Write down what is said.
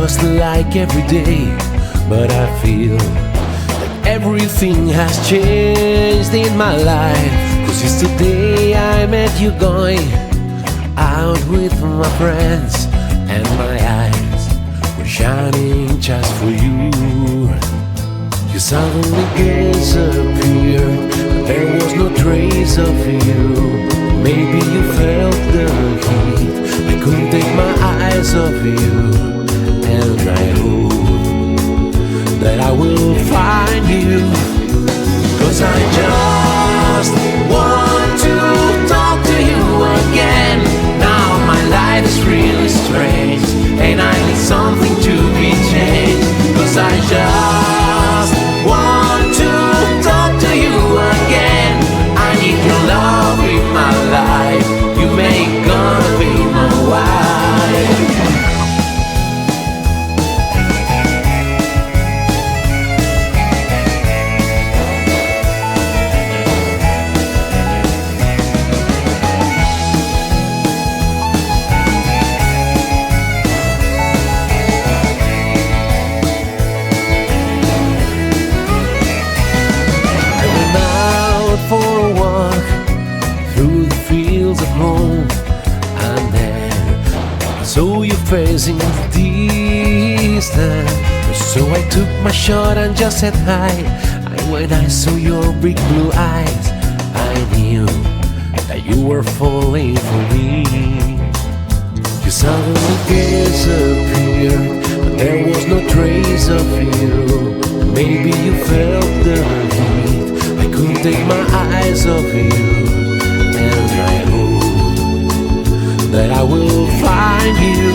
just like every day, but I feel like everything has changed in my life. 'Cause yesterday I met you going out with my friends, and my eyes were shining just for you. You suddenly disappeared, but there was no trace of you. Maybe you felt the heat, I couldn't take my eyes off you. And I hope that I will find you, 'cause I just want to talk to you again. Now my life is really strange, and I need something to be changed. 'Cause I just want to talk to you again. I need your love in my life. You may gonna be my wife. Facing the distance, so I took my shot and just said hi. And when I saw your big blue eyes, I knew that you were falling for me. You suddenly disappeared, but there was no trace of you. Maybe you felt the heat, I couldn't take my eyes off you. And I hope that I will find you,